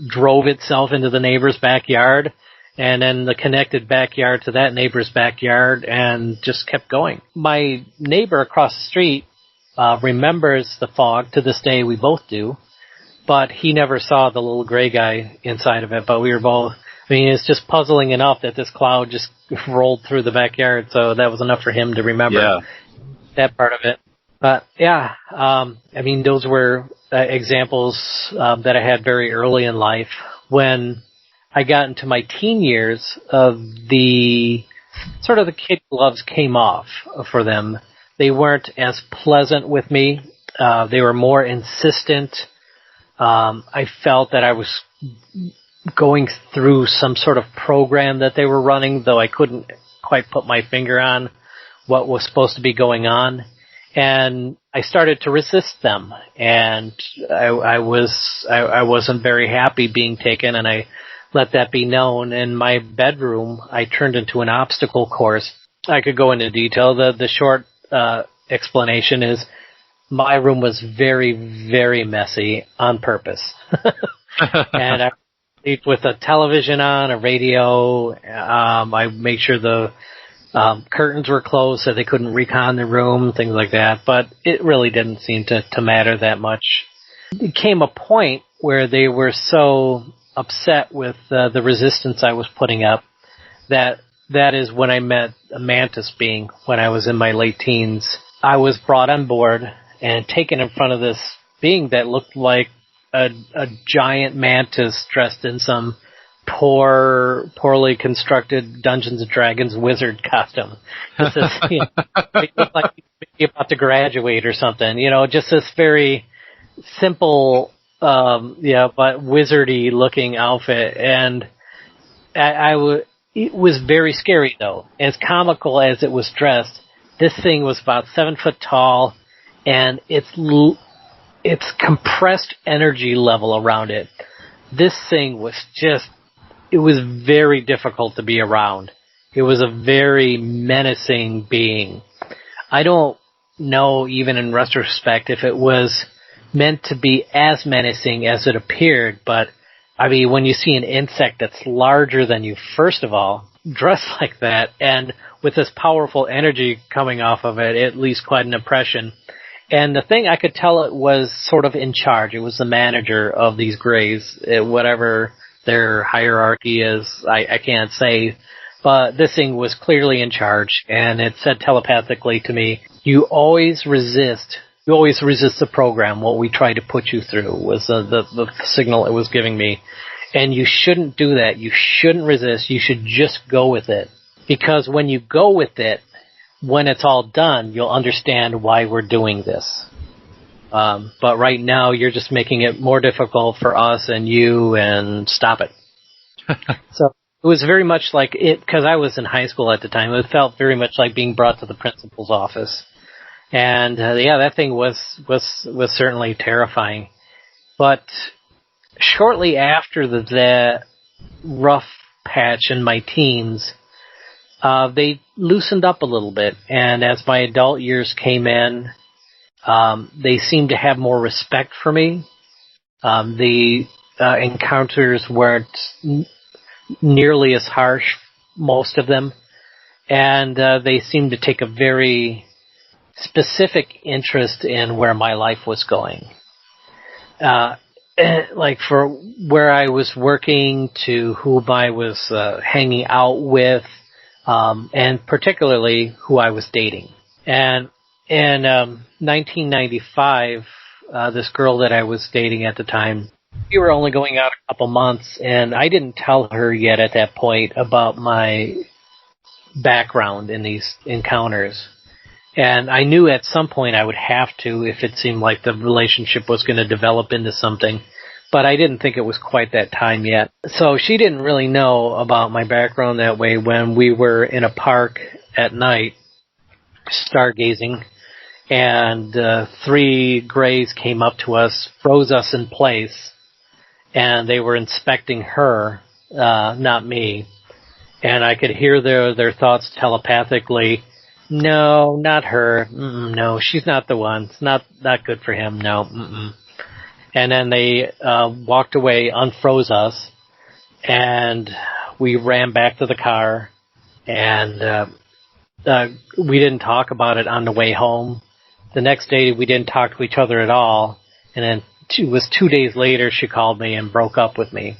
drove itself into the neighbor's backyard, and then the connected backyard to that neighbor's backyard, and just kept going. My neighbor across the street remembers the fog. To this day, we both do. But he never saw the little Grey guy inside of it. But we were both, it's just puzzling enough that this cloud just rolled through the backyard. So that was enough for him to remember that part of it. But yeah, those were examples that I had very early in life. When I got into my teen years, the kid gloves came off for them. They weren't as pleasant with me. They were more insistent. I felt that I was going through some sort of program that they were running, though I couldn't quite put my finger on what was supposed to be going on. And I started to resist them, and I wasn't very happy being taken, and I let that be known. In my bedroom, I turned into an obstacle course, I could go into detail. The short explanation is my room was very, very messy on purpose. And I sleep with a television on, a radio. I made sure the curtains were closed so they couldn't recon the room, things like that. But it really didn't seem to matter that much. It came a point where they were so upset with the resistance I was putting up that is when I met a mantis being when I was in my late teens. I was brought on board and taken in front of this being that looked like a giant mantis dressed in some poorly constructed Dungeons and Dragons wizard costume. Just this, it looked like you're about to graduate or something. Just this very simple, but wizardy looking outfit. And it was very scary though. As comical as it was dressed, this thing was about 7 foot tall, and its compressed energy level around it. This thing was it was very difficult to be around. It was a very menacing being. I don't know, even in retrospect, if it was meant to be as menacing as it appeared, but I mean, when you see an insect that's larger than you, first of all, dressed like that, and with this powerful energy coming off of it, it leaves quite an impression. And the thing I could tell it was sort of in charge. It was the manager of these grays, whatever their hierarchy is, I can't say. But this thing was clearly in charge, and it said telepathically to me, you always resist the program. What we try to put you through was the signal it was giving me. And you shouldn't do that. You shouldn't resist. You should just go with it. Because when you go with it, when it's all done, you'll understand why we're doing this. But right now, you're just making it more difficult for us and you, and stop it. So it was very much like it, because I was in high school at the time, it felt very much like being brought to the principal's office. And that thing was certainly terrifying. But shortly after the rough patch in my teens, they loosened up a little bit. And as my adult years came in, they seemed to have more respect for me. The encounters weren't nearly as harsh, most of them. And they seemed to take a very specific interest in where my life was going. Like for where I was working to whom I was hanging out with, and particularly who I was dating. And in 1995, this girl that I was dating at the time, we were only going out a couple months, and I didn't tell her yet at that point about my background in these encounters. And I knew at some point I would have to if it seemed like the relationship was going to develop into something. But I didn't think it was quite that time yet. So she didn't really know about my background that way when we were in a park at night stargazing. And 3 grays came up to us, froze us in place, and they were inspecting her, not me. And I could hear their thoughts telepathically. No, not her. No, she's not the one. It's not good for him. No. And then they walked away, unfroze us, and we ran back to the car, and we didn't talk about it on the way home. The next day, we didn't talk to each other at all, and then it was 2 days later she called me and broke up with me.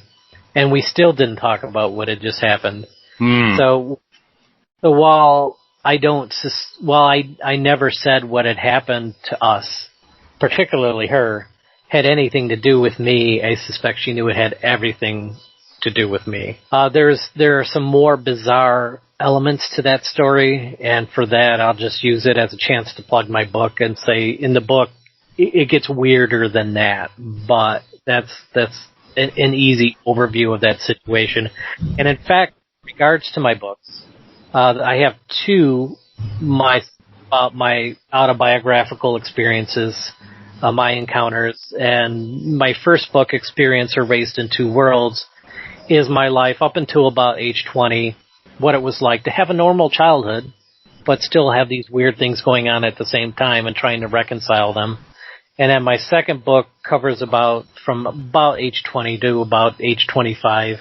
And we still didn't talk about what had just happened. So while I never said what had happened to us, particularly her, had anything to do with me, I suspect she knew it had everything to do with me. There are some more bizarre elements to that story, and for that I'll just use it as a chance to plug my book and say in the book it gets weirder than that, but that's an easy overview of that situation. And in fact, in regards to my books, I have 2 my autobiographical experiences, my encounters, and my first book, Experience or Raised in Two Worlds, is my life up until about age 20, what it was like to have a normal childhood but still have these weird things going on at the same time and trying to reconcile them. And then my second book covers from about age 20 to about age 25.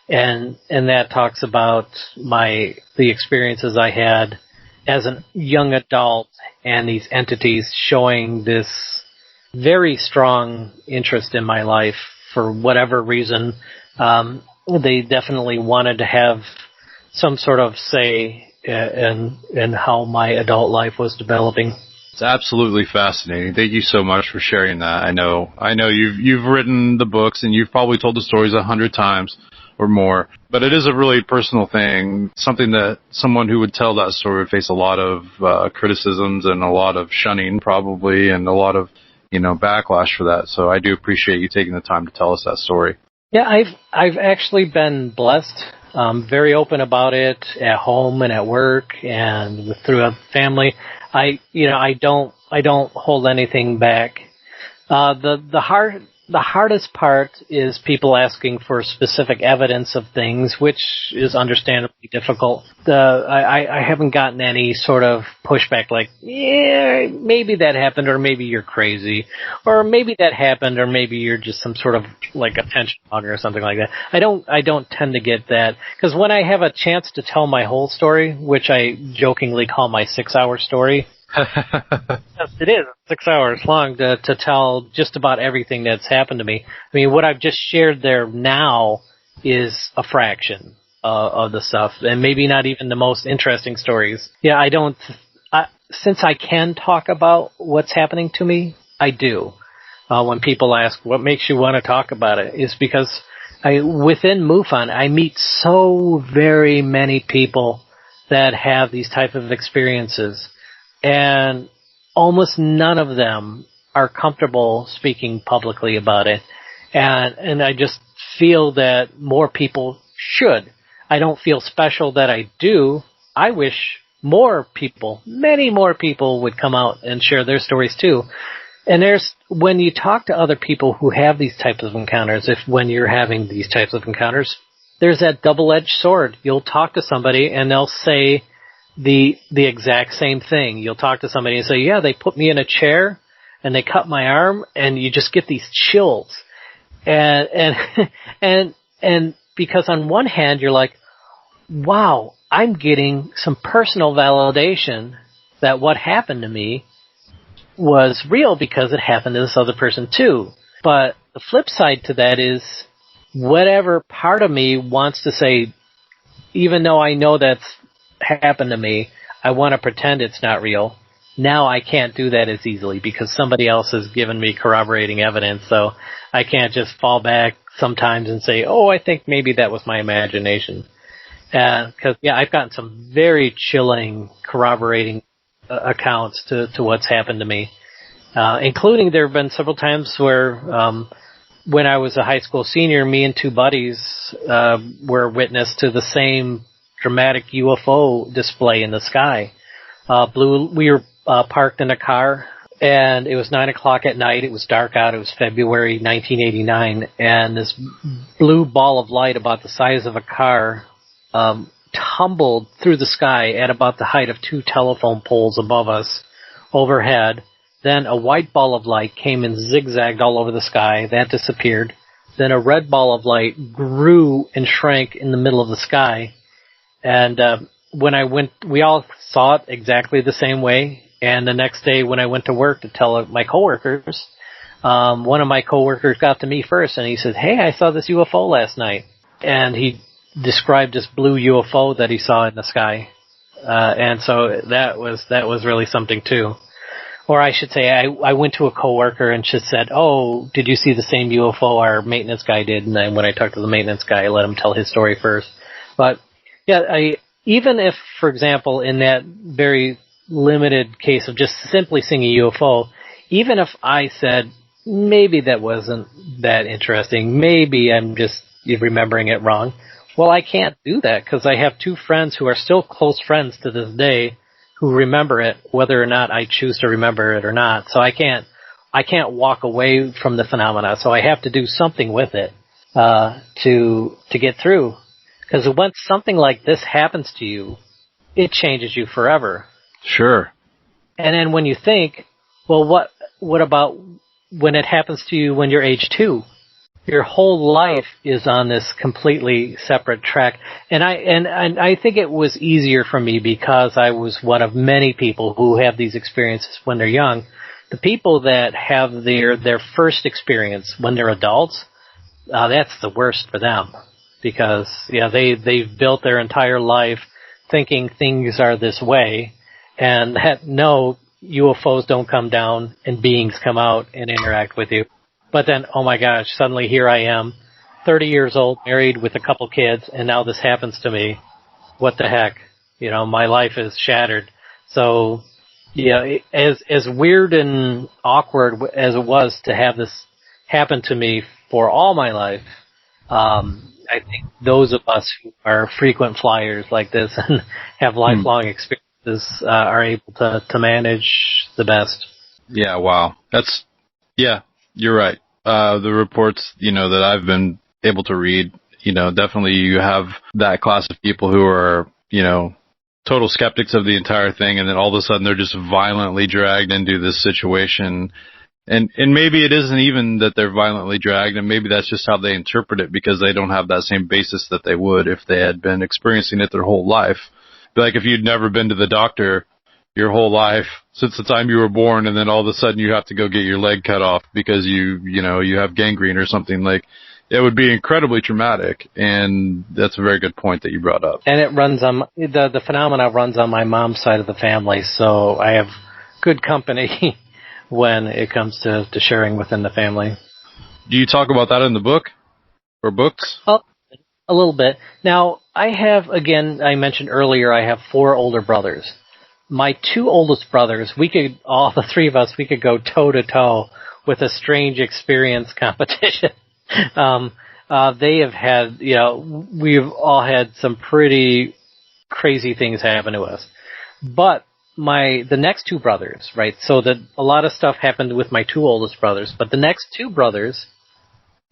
And that talks about the experiences I had as a young adult and these entities showing this very strong interest in my life for whatever reason. They definitely wanted to have some sort of say in how my adult life was developing. It's absolutely fascinating. Thank you so much for sharing that. I know you've written the books and you've probably told the stories 100 times or more, but it is a really personal thing, something that someone who would tell that story would face a lot of criticisms and a lot of shunning probably, and a lot of, backlash for that. So I do appreciate you taking the time to tell us that story. Yeah, I've actually been blessed. Very open about it at home and at work and throughout the family. I don't hold anything back. The hardest part is people asking for specific evidence of things, which is understandably difficult. I haven't gotten any sort of pushback like, yeah, maybe that happened, or maybe you're crazy, or maybe that happened, or maybe you're just some sort of like attention hogger or something like that. I don't tend to get that, because when I have a chance to tell my whole story, which I jokingly call my 6-hour story, yes, it is 6 hours long to tell just about everything that's happened to me. I mean, what I've just shared there now is a fraction of the stuff, and maybe not even the most interesting stories. Yeah, since I can talk about what's happening to me, I do. When people ask, what makes you want to talk about it, is because within MUFON, I meet so very many people that have these type of experiences. And almost none of them are comfortable speaking publicly about it. And I just feel that more people should. I don't feel special that I do. I wish more people, many more people, would come out and share their stories too. And when you talk to other people who have these types of encounters, when you're having these types of encounters, there's that double-edged sword. You'll talk to somebody and they'll say the exact same thing. You'll talk to somebody and say, yeah, they put me in a chair and they cut my arm, and you just get these chills. And because on one hand you're like, wow, I'm getting some personal validation that what happened to me was real because it happened to this other person too. But the flip side to that is whatever part of me wants to say, even though I know that's happened to me, I want to pretend it's not real. Now I can't do that as easily because somebody else has given me corroborating evidence, so I can't just fall back sometimes and say, oh, I think maybe that was my imagination. Because, I've gotten some very chilling corroborating accounts to what's happened to me, including there have been several times where when I was a high school senior, me and two buddies were witness to the same dramatic UFO display in the sky. We were parked in a car, and it was 9 o'clock at night. It was dark out. It was February 1989, and this blue ball of light about the size of a car tumbled through the sky at about the height of 2 telephone poles above us overhead. Then a white ball of light came and zigzagged all over the sky. That disappeared. Then a red ball of light grew and shrank in the middle of the sky. And when I went, we all saw it exactly the same way. And the next day when I went to work to tell my coworkers, one of my coworkers got to me first, and he said, hey, I saw this UFO last night. And he described this blue UFO that he saw in the sky. And so that was really something too. Or I should say, I went to a coworker and she said, oh, did you see the same UFO our maintenance guy did? And then when I talked to the maintenance guy, I let him tell his story first. But yeah, even if, for example, in that very limited case of just simply seeing a UFO, even if I said, maybe that wasn't that interesting, maybe I'm just remembering it wrong, well, I can't do that because I have 2 friends who are still close friends to this day who remember it, whether or not I choose to remember it or not. So I can't walk away from the phenomena. So I have to do something with it to get through. Because once something like this happens to you, it changes you forever. Sure. And then when you think, well, what about when it happens to you when you're age 2? Your whole life is on this completely separate track. And I think it was easier for me because I was one of many people who have these experiences when they're young. The people that have their first experience when they're adults, that's the worst for them. Because, they've built their entire life thinking things are this way, and that no, UFOs don't come down and beings come out and interact with you. But then, oh my gosh, suddenly here I am, 30 years old, married with a couple kids, and now this happens to me. What the heck? My life is shattered. So, as weird and awkward as it was to have this happen to me for all my life, I think those of us who are frequent flyers like this and have lifelong experiences are able to manage the best. Yeah, wow. You're right. The reports, that I've been able to read, definitely you have that class of people who are, total skeptics of the entire thing, and then all of a sudden they're just violently dragged into this situation. And maybe it isn't even that they're violently dragged, and maybe that's just how they interpret it because they don't have that same basis that they would if they had been experiencing it their whole life. Like if you'd never been to the doctor your whole life since the time you were born, and then all of a sudden you have to go get your leg cut off because you have gangrene or something, like it would be incredibly traumatic. And that's a very good point that you brought up. And it runs on the phenomena runs on my mom's side of the family, so I have good company when it comes to sharing within the family. Do you talk about that in the book or books? Oh, a little bit. Now, I have, again, I mentioned earlier, I have 4 older brothers. My 2 oldest brothers, all the 3 of us, we could go toe to toe with a strange experience competition. They have had, we've all had some pretty crazy things happen to us. But the next 2 brothers, right? So that a lot of stuff happened with my 2 oldest brothers, but the next 2 brothers,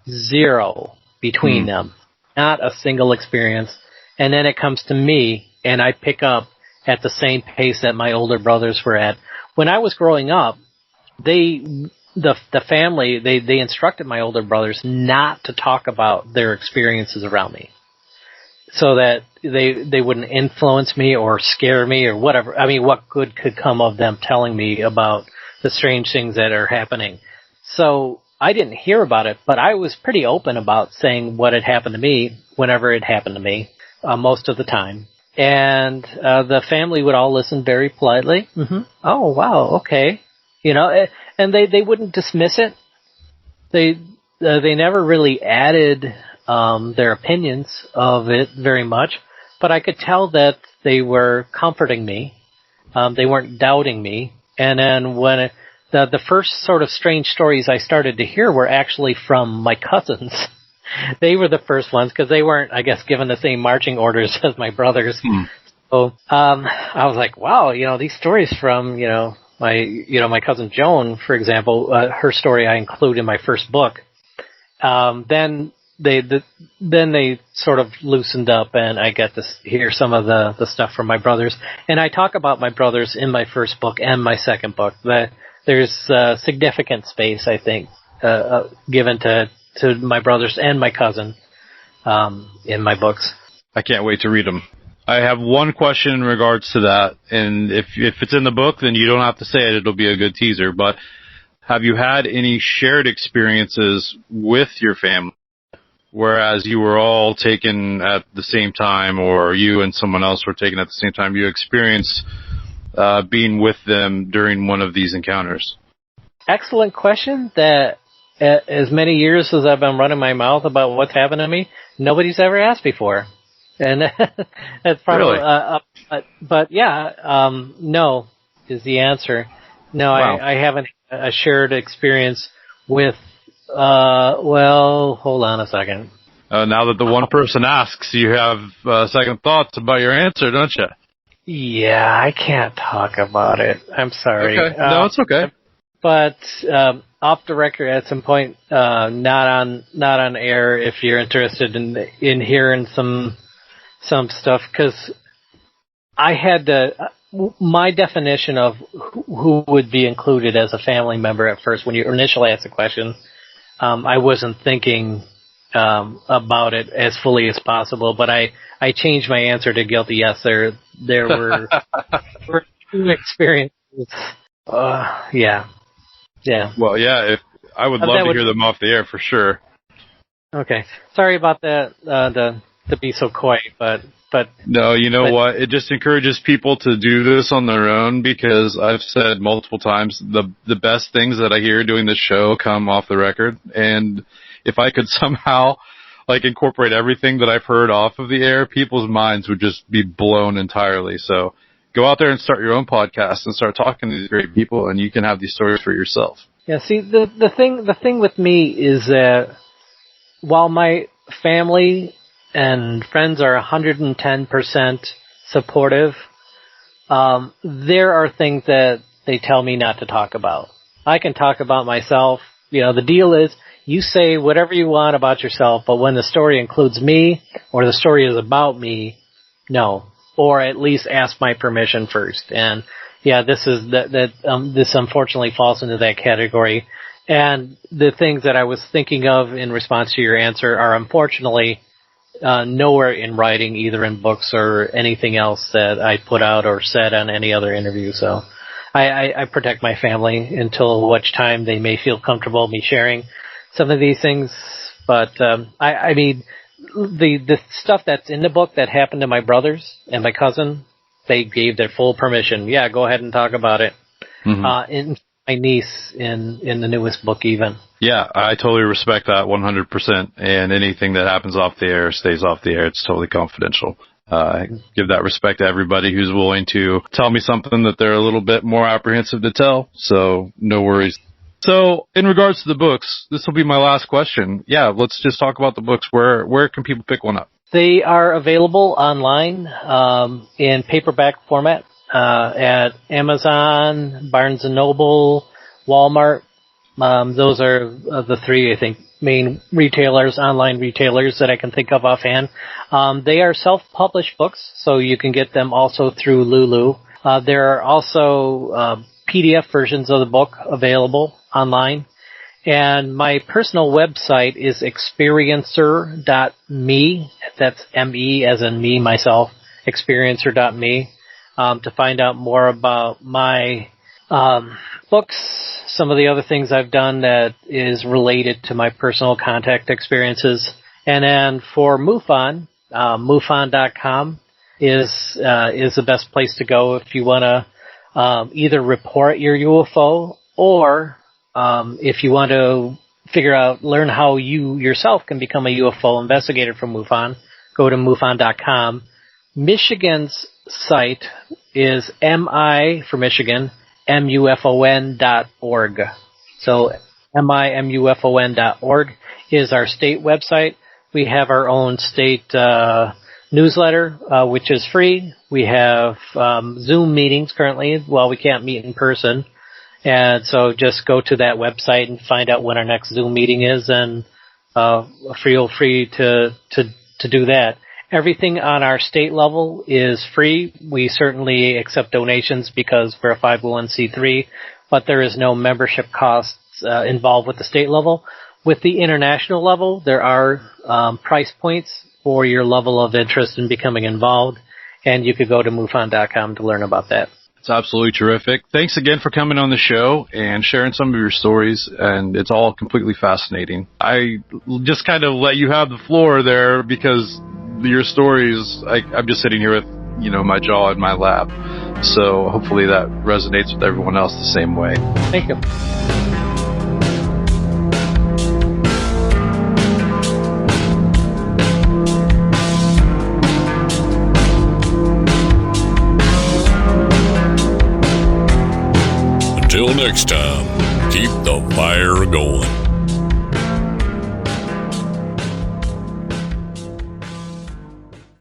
0 between them, not a single experience. And then it comes to me, and I pick up at the same pace that my older brothers were at. When I was growing up, the family they instructed my older brothers not to talk about their experiences around me, so that they wouldn't influence me or scare me or whatever. I mean, what good could come of them telling me about the strange things that are happening? So I didn't hear about it, but I was pretty open about saying what had happened to me whenever it happened to me, most of the time. And the family would all listen very politely. Mm-hmm. Oh, wow, okay. And they wouldn't dismiss it. They never really added their opinions of it very much, but I could tell that they were comforting me. They weren't doubting me. And then when the first sort of strange stories I started to hear were actually from my cousins. They were the first ones because they weren't, I guess, given the same marching orders as my brothers. So I was like, wow, these stories from my cousin Joan, for example, her story I include in my first book. Then they sort of loosened up, and I get to hear some of the stuff from my brothers. And I talk about my brothers in my first book and my second book. There's significant space, I think, given to my brothers and my cousin in my books. I can't wait to read them. I have one question in regards to that, and if it's in the book, then you don't have to say it. It'll be a good teaser. But have you had any shared experiences with your family, whereas you were all taken at the same time, or you and someone else were taken at the same time? You experienced being with them during one of these encounters? Excellent question. That as many years as I've been running my mouth about what's happened to me, nobody's ever asked before. And that's probably, really? But yeah, no is the answer. No, wow. I haven't a shared experience with, hold on a second. Now that the one person asks, you have second thoughts about your answer, don't you? Yeah, I can't talk about it. I'm sorry. Okay. No, it's okay. But off the record at some point, not on air, if you're interested in hearing some stuff, because I had to. My definition of who would be included as a family member at first, when you initially asked the question, I wasn't thinking about it as fully as possible, but I changed my answer to guilty. Yes, there were two experiences. Yeah. Well, yeah. I would love to hear them off the air for sure. Okay, sorry about that. To be so coy, but no, you know what? It just encourages people to do this on their own, because I've said multiple times the best things that I hear doing this show come off the record, and if I could somehow incorporate everything that I've heard off of the air, people's minds would just be blown entirely. So go out there and start your own podcast and start talking to these great people, and you can have these stories for yourself. Yeah. See, the thing with me is that while my family and friends are 110% supportive, there are things that they tell me not to talk about. I can talk about myself. The deal is you say whatever you want about yourself, but when the story includes me or the story is about me, no. Or at least ask my permission first. And yeah, this unfortunately falls into that category. And the things that I was thinking of in response to your answer are unfortunately nowhere in writing, either in books or anything else that I put out or said on any other interview. So I protect my family until which time they may feel comfortable me sharing some of these things. But I mean, the stuff that's in the book that happened to my brothers and my cousin, they gave their full permission. Yeah, go ahead and talk about it. Mm-hmm. In my niece in the newest book even. Yeah, I totally respect that 100%. And anything that happens off the air stays off the air. It's totally confidential. I give that respect to everybody who's willing to tell me something that they're a little bit more apprehensive to tell. So no worries. So in regards to the books, this will be my last question. Yeah, let's just talk about the books. Where can people pick one up? They are available online in paperback format at Amazon, Barnes & Noble, Walmart. Those are the three, I think, main retailers, online retailers that I can think of offhand. They are self-published books, so you can get them also through Lulu. There are also PDF versions of the book available online. And my personal website is experiencer.me. That's M-E as in me, myself, experiencer.me. To find out more about my books, some of the other things I've done that is related to my personal contact experiences. And then for MUFON, MUFON.com is the best place to go if you want to either report your UFO or if you want to learn how you yourself can become a UFO investigator from MUFON. Go to MUFON.com. Michigan's site is MI for Michigan, MUFON.org. So MIMUFON.org is our state website. We have our own state newsletter, which is free. We have Zoom meetings currently while we can't meet in person. And so just go to that website and find out when our next Zoom meeting is, and feel free to do that. Everything on our state level is free. We certainly accept donations because we're a 501c3, but there is no membership costs involved with the state level. With the international level, there are price points for your level of interest in becoming involved, and you could go to MUFON.com to learn about that. It's absolutely terrific. Thanks again for coming on the show and sharing some of your stories, and it's all completely fascinating. I just kind of let you have the floor there because your stories, I'm just sitting here with, my jaw in my lap. So hopefully that resonates with everyone else the same way. Thank you. Until next time, keep the fire going.